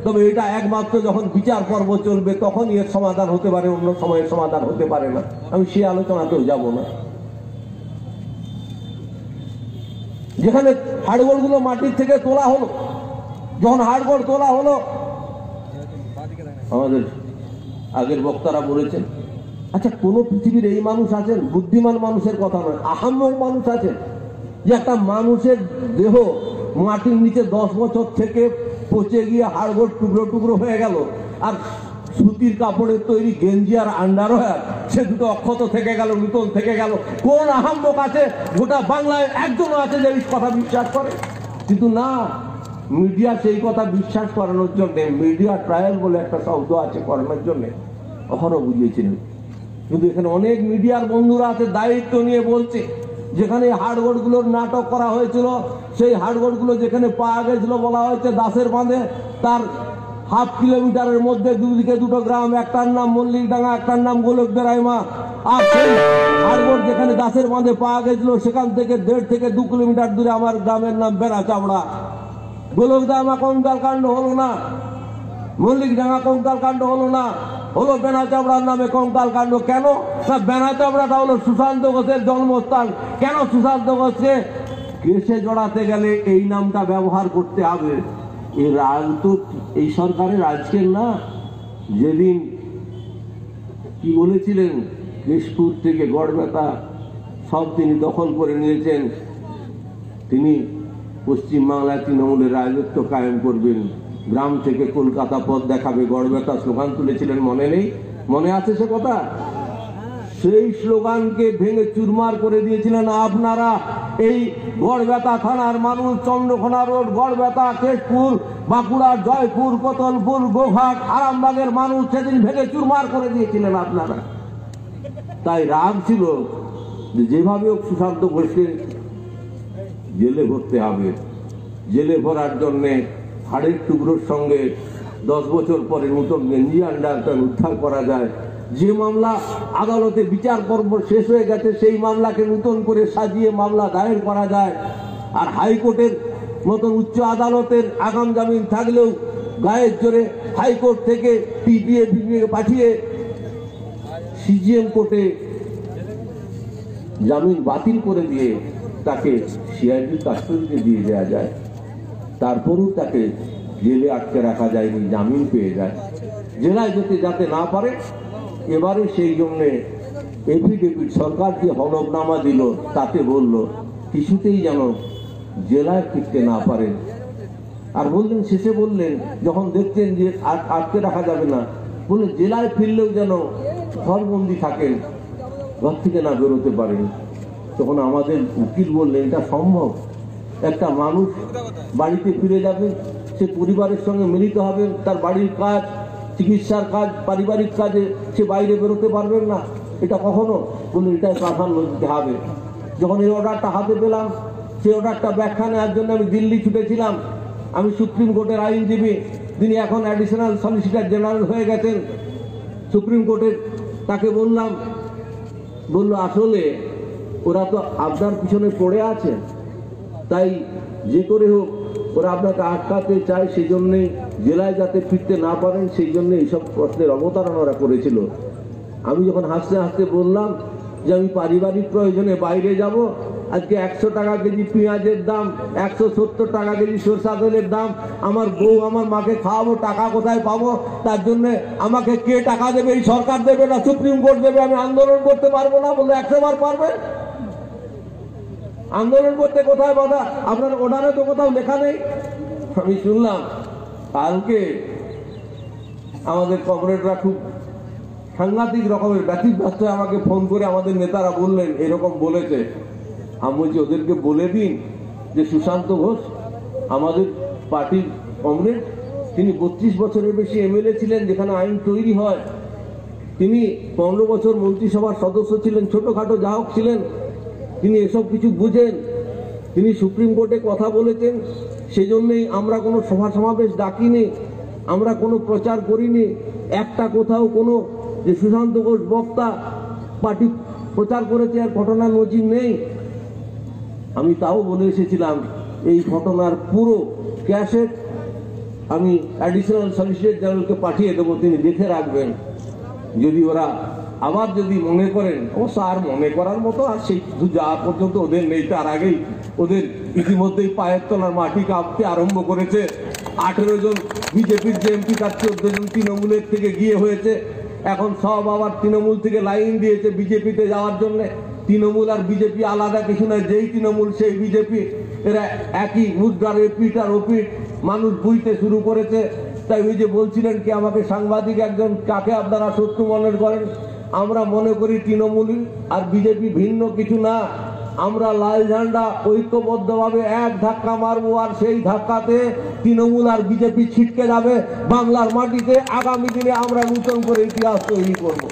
তবে এটা একমাত্র যখন বিচার পর্ব চলবে তখনই এর সমাধান হতে পারে, অন্য সময়ের সমাধান হতে পারে না। আমি সে আলোচনাতেও যাব না। যেখানে হাড়গোড়গুলো মাটির থেকে তোলা হলো, যখন হাড়গোড় তোলা হলো, আমাদের আগের বক্তারা বলেছেন আচ্ছা, কোন পৃথিবীর এই মানুষ আছেন? বুদ্ধিমান মানুষের কথা নয়, আহাম্মক মানুষ আছেন যে একটা মানুষের দেহ মাটির নিচে 10 বছর থেকে পচে গিয়ে হাড়গোড় টুকরো টুকরো হয়ে গেল, আর সুতির কাপড়ের তৈরি গেঞ্জি আর আন্ডারওয়্যার সে দুটো অক্ষত থেকে গেল, নূতন থেকে গেল? কোন আহাম্মক আছে? গোটা বাংলায় একজনও আছে যে এই কথা বিশ্বাস করে? কিন্তু না, মিডিয়া সেই কথা বিশ্বাস করানোর জন্য মিডিয়া ট্রায়াল বলে একটা শব্দ আছে করানোর জন্য অহরহ বুঝিয়েছিলেন। কিন্তু এখানে অনেক মিডিয়ার বন্ধুরা আছে দায়িত্ব নিয়ে বলছে, যেখানে হাড়গোড় গুলোর নাটক করা হয়েছিল, সেই হাড়গোড় গুলো যেখানে পাওয়া গেছিল বলা হয়েছে দাসের বাঁধে, তার হাফ কিলোমিটারের মধ্যে দুদিকে দুটো গ্রাম, একটার নাম মল্লিকডাঙ্গা, একটার নাম গোলকদেরাইমা। আর সেই হাড়গোড় যেখানে দাসের বাঁধে পাওয়া গেছিল সেখান থেকে 1.5 থেকে 2 কিলোমিটার দূরে আমার গ্রামের নাম বেড়াচাবড়া। গোলকদেরাইমা কঙ্কাল কাণ্ড হলো না, মল্লিকডাঙ্গা কঙ্কাল কাণ্ড হলো না, হলো বেনাচাবড়ার নামে কঙ্কাল কাণ্ড। কেন? না, বেনাচাবড়াটা হলো সুশান্ত ঘোষের জন্মস্থান। কেন সুশান্ত ঘোষকে কেসে জড়াতে গেলে এই নামটা ব্যবহার করতে হবে? এই রাজ তো এই সরকারের আজকের না, যেদিন কি বলেছিলেন কেশপুর থেকে গড়বেতা সব তিনি দখল করে নিয়েছেন, তিনি পশ্চিমবাংলায় তৃণমূলের রাজত্ব কায়েম করবেন, গ্রাম থেকে কলকাতা পথ দেখাবে, গড়বেতা স্লোগান তুলেছিলেন, মনে নেই? মনে আছে সে কথা? সেই স্লোগানকে ভেঙে চুরমার করে দিয়েছিলেন আপনারা। এই গড়বেতা থানার মানুষ, চন্দ্রকোনা রোড, গড়বেতা, কেশপুর, বাঁকুড়া, জয়পুর, কোতলপুর, গোঘাট, আরামবাগের মানুষ সেদিন ভেঙে চুরমার করে দিয়েছিলেন আপনারা। তাই রাগ ছিল যেভাবে হোক সুশান্ত ঘোষকে জেলে ভরতে হবে। জেলে ভরার জন্যে হাড়ের টুকরোর সঙ্গে 10 বছর পরে নতুন গেঞ্জি আন্ডারপ্যান্ট উদ্ধার করা যায়। যে মামলা আদালতে বিচার পর্ব শেষ হয়ে গেছে সেই মামলাকে নতুন করে সাজিয়ে মামলা দায়ের করা যায়। আর হাইকোর্টের মতন উচ্চ আদালতের আগাম জামিন থাকলেও গায়ের জোরে হাইকোর্ট থেকে পিপিএ পাঠিয়ে সিজিএম কোর্টে জামিন বাতিল করে দিয়ে তাকে সিআইডি কাস্টডিতে দিয়ে দেওয়া যায়। তারপরেও তাকে জেলে আটকে রাখা যায়নি, জামিন পেয়ে যায়। জেলায় যেতে যাতে না পারে, এবারে সেই জন্যে এফিডেভিট সরকার যে হলফনামা দিল তাতে বলল কিছুতেই যেন জেলায় ফিরতে না পারে। আর বললেন, শেষে বললেন যখন দেখছেন যে আটকে রাখা যাবে না, বলে জেলায় ফিরলেও যেন ঘরবন্দি থাকেন, ঘর থেকে না বেরোতে পারেন। তখন আমাদের উকিল বললেন এটা সম্ভব? একটা মানুষ বাড়িতে ফিরে যাবে, সে পরিবারের সঙ্গে মিলিত হবে, তার বাড়ির কাজ, চিকিৎসার কাজ, পারিবারিক কাজে সে বাইরে বেরোতে পারবেন না, এটা কখনো? বলে এটাই প্রাধান্য দিতে হবে। যখন এই অর্ডারটা হাতে পেলাম, সেই অর্ডারটা ব্যাখ্যা নেওয়ার জন্য আমি দিল্লি ছুটেছিলাম। আমি সুপ্রিম কোর্টের আইনজীবী, তিনি এখন অ্যাডিশনাল সলিসিটর জেনারেল হয়ে গেছেন সুপ্রিম কোর্টের। তাকে বললাম, বললো আসলে ওরা তো আপনার পিছনে পড়ে আছে, তাই যে করে হোক ওরা আপনাকে আটকাতে চায়, সেই জন্যেই জেলায় যাতে ফিরতে না পারেন সেই জন্য এইসব প্রশ্নের অবতারণা ওরা করেছিল। আমি যখন হাসতে হাসতে বললাম যে আমি পারিবারিক প্রয়োজনে বাইরে যাব, আজকে 100 টাকা কেজি পেঁয়াজের দাম, 170 টাকা কেজি সরষা তেলের দাম, আমার বউ আমার মাকে খাওয়াবো, টাকা কোথায় পাবো? তার জন্য আমাকে কে টাকা দেবে? এই সরকার দেবে না সুপ্রিম কোর্ট দেবে? আমি আন্দোলন করতে পারবো না? বললে 100 বার পারবেন। আন্দোলন করতে কোথায় বাধা? আপনার অর্ডারে তো কোথাও লেখা নেই। আমি শুনলাম কালকে আমাদের কমরেডরা খুব সাংঘাতিক রকমের ব্যতিব্যস্ত আমাকে ফোন করে আমাদের নেতারা বললেন এরকম বলেছে। আমি বলছি ওদেরকে বলে দিন যে সুশান্ত ঘোষ আমাদের পার্টির কমরেড, তিনি 32 বছরের বেশি এমএলএ ছিলেন, যেখানে আইন তৈরি হয়। তিনি 15 বছর মন্ত্রিসভার সদস্য ছিলেন, ছোটখাটো যা হোক ছিলেন, তিনি এসব কিছু বুঝেন। তিনি সুপ্রিম কোর্টে কথা বলেছেন, সেই জন্যই আমরা কোনো সভা সমাবেশ ডাকিনি, আমরা কোনো প্রচার করিনি। একটা কোথাও কোনো যে সুশান্ত ঘোষ বক্তা পার্টি প্রচার করেছে আর ঘটনার নজির নেই। আমি তাও বলে এসেছিলাম এই ঘটনার পুরো ক্যাসেট আমি অ্যাডিশনাল সলিসিটর জেনারেলকে পাঠিয়ে দেবো, তিনি দেখে রাখবেন। যদি ওরা আবার যদি মনে করেন, অবশ্য আর মনে করার মতো আর সেই যা পর্যন্ত ওদের নেই, তার আগেই ওদের ইতিমধ্যেই পায়ের তলার মাটি কাঁপতে আরম্ভ করেছে। 18 জন বিজেপির যে এমপি, তার 14 জন তৃণমূলের থেকে গিয়ে হয়েছে। এখন সব আবার তৃণমূল থেকে লাইন দিয়েছে বিজেপিতে যাওয়ার জন্য। তৃণমূল আর বিজেপি আলাদা কিছু নয়, যেই তৃণমূল সেই বিজেপি, এরা একই মুদ্রার এপিট আর ওপিট মানুষ বুঝতে শুরু করেছে। তাই ওই যে বলছিলেন কি আমাকে সাংবাদিক একজন, কাকে আপনারা শত্রু মনে করেন? আমরা মনে করি তৃণমূল আর বিজেপি ভিন্ন কিছু না। আমরা লাল ঝান্ডা ঐক্যবদ্ধভাবে এক ধাক্কা মারবো, আর সেই ধাক্কাতে তৃণমূল আর বিজেপি ছিটকে যাবে বাংলার মাটিতে। আগামী দিনে আমরা নতুন করে ইতিহাস তৈরি করব।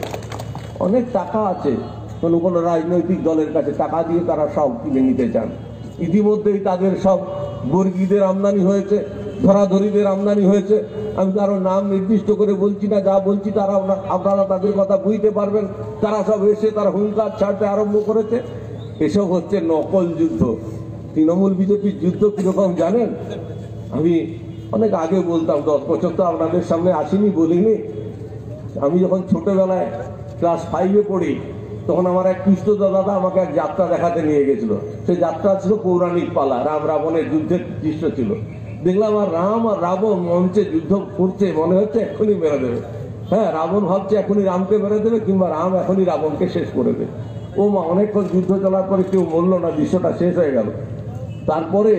অনেক টাকা আছে কোনো কোনো রাজনৈতিক দলের কাছে, টাকা দিয়ে তারা সব কিনে নিতে চান। ইতিমধ্যেই তাদের সব বর্গীদের আমদানি হয়েছে, ধরাধরীদের আমদানি হয়েছে। আমি কারো নাম নির্দিষ্ট করে বলছি না, যা বলছি তারা আপনারা তাদের কথা বুঝতে পারবেন। তারা সব এসে তারা হুঙ্কার ছাড়তে আরম্ভ করেছে। এসব হচ্ছে নকল যুদ্ধ। তৃণমূল বিজেপির যুদ্ধ কিরকম জানেন? আমি অনেক আগে বলতাম, 10 বছর তো আপনাদের সামনে আসিনি, বলিনি। আমি যখন ছোটবেলায় ক্লাস 5-এ পড়ি, তখন আমার এক কৃষ্ণদা দাদা আমাকে এক যাত্রা দেখাতে নিয়ে গেছিল। সেই যাত্রা ছিল পৌরাণিক পালা, রাম রাবণের যুদ্ধের দৃশ্য ছিল। দেখলাম আর রাম আর রাবণ মঞ্চে যুদ্ধ করছে, মনে হচ্ছে এক্ষুনি মেরে দেবে। হ্যাঁ, রাবণ ভাবছে এখনই রামকে মেরে দেবে, কিংবা রাম এখনই রাবণকে শেষ করে দেবে। ও মা, অনেকক্ষণ যুদ্ধ চলার পরে কেউ মরল না, দৃশ্যটা শেষ হয়ে গেল। তারপরে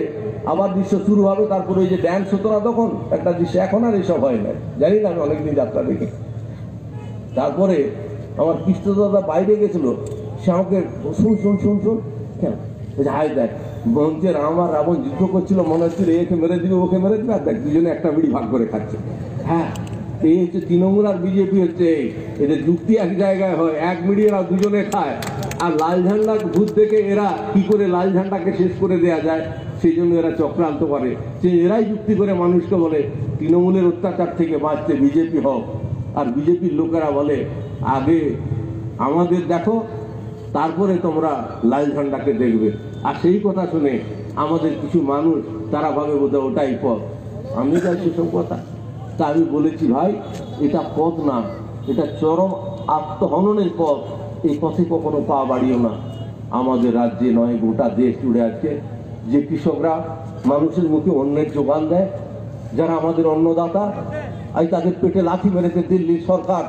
আবার দৃশ্য শুরু হবে, তারপরে ওই যে ড্যান্স হতো না তখন একটা দৃশ্য, এখন আর এইসব হয় না, জানি না, আমি অনেকদিন যাত্রা দেখি। তারপরে আমার কৃষ্ণদাদা বাইরে গেছিল, সে আমাকে শুন শুন শুন শুন কেন হাই দেখ, মঞ্চে রাম আর রাবণ যুদ্ধ করছিল, মনে হচ্ছিল একে মেরে দিবে ওকে মেরে দিবে, আর দেখ দুজনে একটা বিড়ি ভাগ করে খাচ্ছে। হ্যাঁ, এই হচ্ছে তৃণমূল আর বিজেপি, হচ্ছে এদের যুক্তি এক জায়গায় হয়, এক মিডিয়ে এরা দুজনে খায়। আর লাল ঝান্ডার ভূত দেখে এরা কি করে লাল ঝান্ডাকে শেষ করে দেওয়া যায় সেই জন্য এরা চক্রান্ত করে। সে এরাই যুক্তি করে মানুষকে বলে তৃণমূলের অত্যাচার থেকে বাঁচতে বিজেপি হোক, আর বিজেপির লোকেরা বলে আগে আমাদের দেখো তারপরে তোমরা লাল ঝান্ডাকে দেখবে। আর সেই কথা শুনে আমাদের কিছু মানুষ তারা ভাবে বোধহয় ওটাই পথ। আমি যাই সেসব কথা, তা আমি বলেছি ভাই এটা পথ না, এটা চরম আত্মহননের পথ। এই পথে কখনো পা বাড়িও না। আমাদের রাজ্যে নয়, গোটা দেশ জুড়ে আছে যে কৃষকরা মানুষের মুখে অন্নের যোগান দেয়, যারা আমাদের অন্নদাতা, আজ তাদের পেটে লাথি মেরেছে দিল্লির সরকার।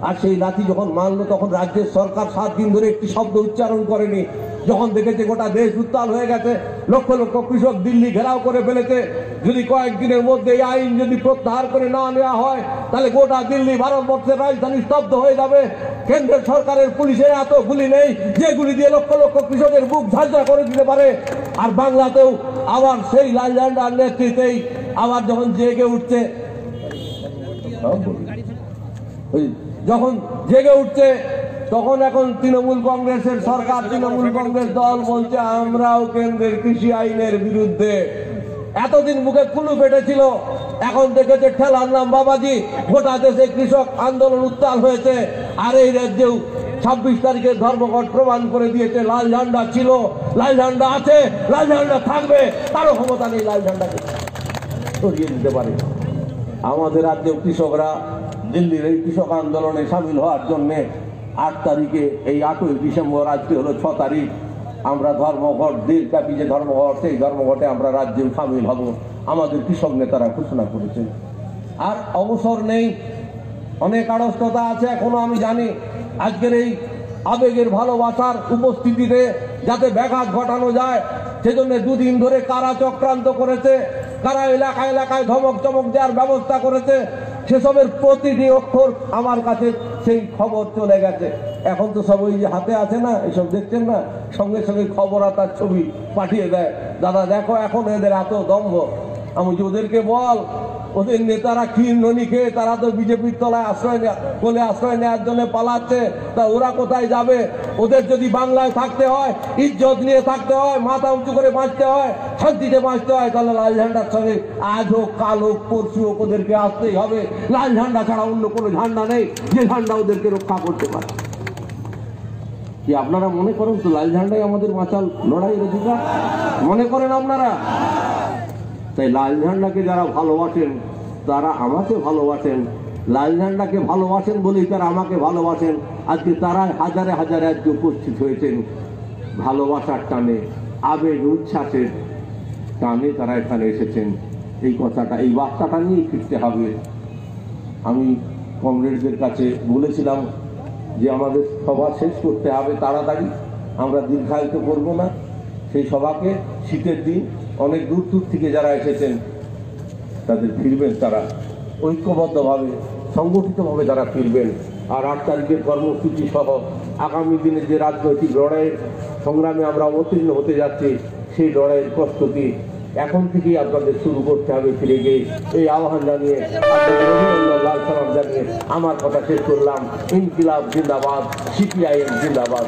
আর সেই লাথি যখন মানলো, তখন রাজ্যের সরকার 7 দিন ধরে একটি শব্দ উচ্চারণ করেনি। যখন দেখেছে গোটা দেশ উত্তাল হয়ে গেছে, লক্ষ লক্ষ কৃষক দিল্লি ঘেরাও করে ফেলেছে, যদি কয়েকদিনের মধ্যে এই আইন যদি প্রত্যাহার করে না নেওয়া হয়, তাহলে গোটা দিল্লি ভারতবর্ষের রাজধানী স্তব্ধ হয়ে যাবে। কেন্দ্রের সরকারের পুলিশের এত গুলি নেই যেগুলি দিয়ে লক্ষ লক্ষ কৃষকের বুক ঝাঁঝরা করে দিতে পারে। আর বাংলাতেও আবার সেই লাল ঝান্ডার নেতৃত্বেই আবার যখন জেগে উঠছে, যখন জেগে উঠছে, তখন এখন তৃণমূল কংগ্রেসের সরকার, তৃণমূল কংগ্রেস দল বলছে আমরাও কেন্দ্রের কৃষি আইনের বিরুদ্ধে। এতদিন মুখে কুলু পেটেছিল, এখন দেখেছে ঠেলার নাম বাবাজি। গোটা দেশে কৃষক আন্দোলন উত্তাল হয়েছে। আর এই রাজ্যেও 26 তারিখে ধর্মঘট প্রমাণ করে দিয়েছে লাল ঝান্ডা ছিল, লাল ঝান্ডা আছে, লাল ঝান্ডা থাকবে। কারো ক্ষমতা নেই লাল ঝান্ডাকে সরিয়ে দিতে পারে। আমাদের রাজ্যেও কৃষকরা দিল্লির এই কৃষক আন্দোলনে সামিল হওয়ার জন্যে 8 তারিখে, এই 8ই ডিসেম্বর, আজকে হলো 6 তারিখ, আমরা ধর্মঘট, দেশব্যাপী যে ধর্মঘট, সেই ধর্মঘটে আমরা রাজ্যেও সামিল হব, আমাদের কৃষক নেতারা ঘোষণা করেছেন। আর অবসর নেই, অনেক আড়ষ্টতা আছে এখনো, আমি জানি। আজকের এই আবেগের ভালোবাসার উপস্থিতিতে যাতে ব্যাঘাত ঘটানো যায়, সেজন্য 2 দিন ধরে কারা চক্রান্ত করেছে, কারা এলাকায় এলাকায় ধমক চমক দেওয়ার ব্যবস্থা করেছে, সেসবের প্রতিটি অক্ষর আমার কাছে সেই খবর চলে গেছে। এখন তো সব ওই যে হাতে আছে না, এসব দেখছেন না, সঙ্গে সঙ্গে খবর আর তার ছবি পাঠিয়ে দেয়, দাদা দেখো এখন এদের এত দম্ভ। আমি যে ওদেরকে বল, ওদের নেতারা ক্ষীরননি খেয়ে তারা তো বিজেপির তলায় আশ্রয় নেওয়ার জন্য পালাচ্ছে, তা ওরা কোথায় যাবে? ওদের যদি বাংলায় থাকতে হয়, ইজ্জত নিয়ে থাকতে হয়, মাথা উঁচু করে বাঁচতে হয়, শান্তিতে বাঁচতে হয়, তাহলে লাল ঝান্ডার সঙ্গে আজ হোক কাল হোক পরশু হোক ওদেরকে আসতেই হবে। লাল ঝান্ডা ছাড়া অন্য কোনো ঝান্ডা নেই যে ঝান্ডা ওদেরকে রক্ষা করতে পারে। কি আপনারা মনে করেন তো লাল ঝান্ডাই আমাদের বাঁচাল লড়াইয়ের অধিকার? মনে করেন আপনারা? তাই লাল ঝান্ডাকে যারা ভালোবাসেন তারা আমাকে ভালোবাসেন, লাল ঝান্ডাকে ভালোবাসেন বলেই তারা আমাকে ভালোবাসেন। আজকে তারা হাজারে হাজারে আজকে উপস্থিত হয়েছেন ভালোবাসার টানে, আবেগ উচ্ছ্বাসের টানে তারা এখানে এসেছেন। এই কথাটা, এই বার্তাটা নিয়েই ফিরতে হবে। আমি কমরেডদের কাছে বলেছিলাম যে আমাদের সভা শেষ করতে হবে তাড়াতাড়ি, আমরা দীর্ঘায়িত করব না। সেই সভাকে শীতের দিন অনেক দূর দূর থেকে যারা এসেছেন তাদের ফিরবেন, তারা ঐক্যবদ্ধভাবে সংগঠিতভাবে যারা ফিরবেন। আর 8 তারিখের কর্মসূচি সহ আগামী দিনে যে রাজনৈতিক লড়াইয়ের সংগ্রামে আমরা অবতীর্ণ হতে যাচ্ছি, সেই লড়াইয়ের প্রস্তুতি এখন থেকেই আপনাদের শুরু করতে হবে। ফিরে গিয়ে এই আহ্বান জানিয়ে, আপনাদের অভিনন্দন, লাল সালাম জানিয়ে আমার কথা শেষ করলাম। ইনকিলাব জিন্দাবাদ, সিপিআইএম জিন্দাবাদ।